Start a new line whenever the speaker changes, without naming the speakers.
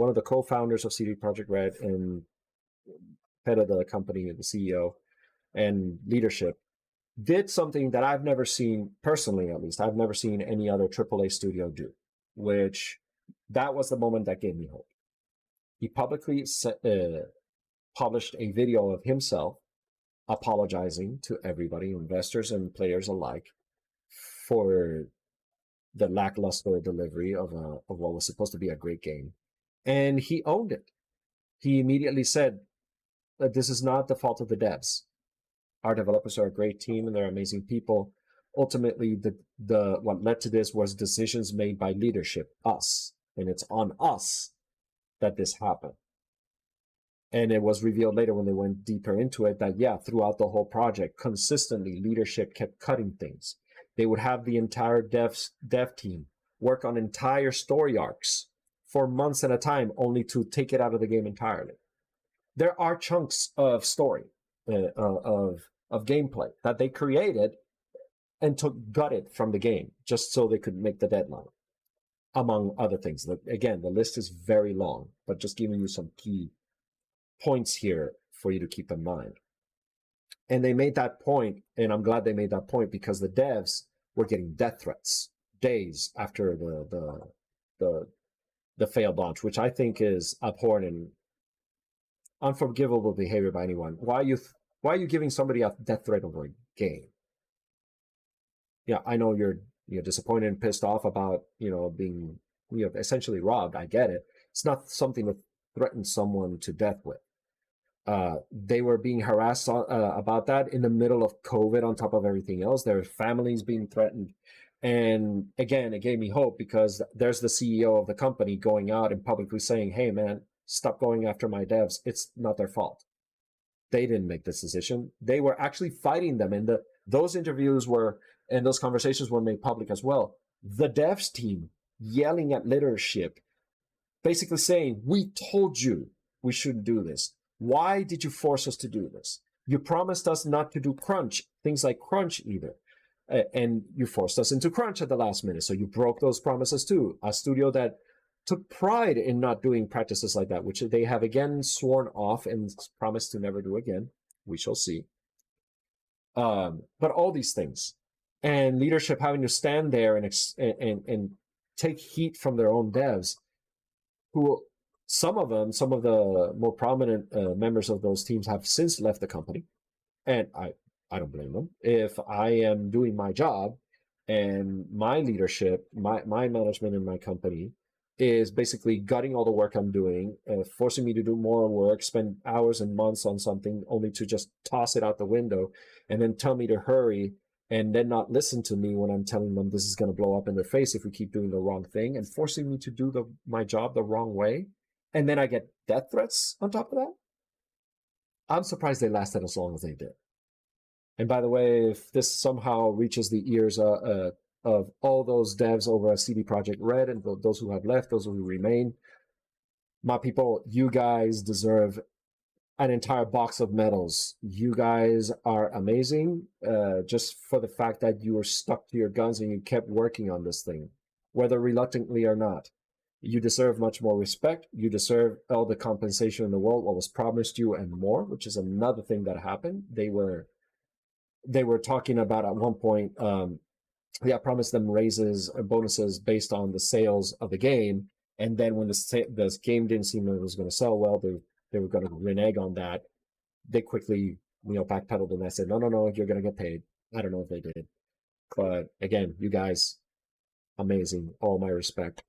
one of the co-founders of CD Projekt Red and head of the company, the CEO and leadership, did something that I've never seen, personally at least, I've never seen any other AAA studio do, which that was the moment that gave me hope. He publicly published a video of himself apologizing to everybody, investors and players alike, for the lackluster delivery of what was supposed to be a great game. And he owned it. He immediately said that this is not the fault of the devs. Our developers are a great team and they're amazing people. Ultimately, what led to this was decisions made by leadership, us. And it's on us that this happened. And it was revealed later when they went deeper into it that, yeah, throughout the whole project, consistently, leadership kept cutting things. They would have the entire dev team work on entire story arcs for months at a time, only to take it out of the game entirely. There are chunks of story, of gameplay that they created and gutted from the game just so they could make the deadline, among other things. Again, the list is very long, but just giving you some key points here for you to keep in mind. And they made that point, and I'm glad they made that point, because the devs were getting death threats days after the failed launch, which I think is abhorrent and unforgivable behavior by anyone. Why are you giving somebody a death threat over a game? Yeah, I know you're disappointed and pissed off about being essentially robbed. I get it. It's not something to threaten someone to death with. They were being harassed about that in the middle of COVID on top of everything else. Their families being threatened. And again, it gave me hope, because there's the CEO of the company going out and publicly saying, hey, man, stop going after my devs. It's not their fault. They didn't make this decision. They were actually fighting them. And those interviews and those conversations were made public as well. The devs team yelling at leadership, basically saying, we told you we shouldn't do this. Why did you force us to do this? You promised us not to do crunch, things like crunch either. And you forced us into crunch at the last minute. So you broke those promises too. A studio that took pride in not doing practices like that, which they have again sworn off and promised to never do again. We shall see. But all these things, and leadership having to stand there and take heat from their own devs, who some of the more prominent members of those teams have since left the company. And I don't blame them. If I am doing my job and my leadership, my management in my company is basically gutting all the work I'm doing, forcing me to do more work, spend hours and months on something only to just toss it out the window and then tell me to hurry, and then not listen to me when I'm telling them this is going to blow up in their face if we keep doing the wrong thing, and forcing me to do my job the wrong way. And then I get death threats on top of that. I'm surprised they lasted as long as they did. And by the way, if this somehow reaches the ears of all those devs over at CD Projekt Red and those who have left, those who remain, my people, you guys deserve an entire box of medals. You guys are amazing, just for the fact that you were stuck to your guns and you kept working on this thing, whether reluctantly or not. You deserve much more respect. You deserve all the compensation in the world, what was promised you and more, which is another thing that happened. They were talking about at one point, I promised them raises and bonuses based on the sales of the game. And then when the game didn't seem like it was going to sell well, they were going to renege on that. They quickly, backpedaled, and I said, no, you're going to get paid. I don't know if they did. But again, you guys, amazing. All my respect.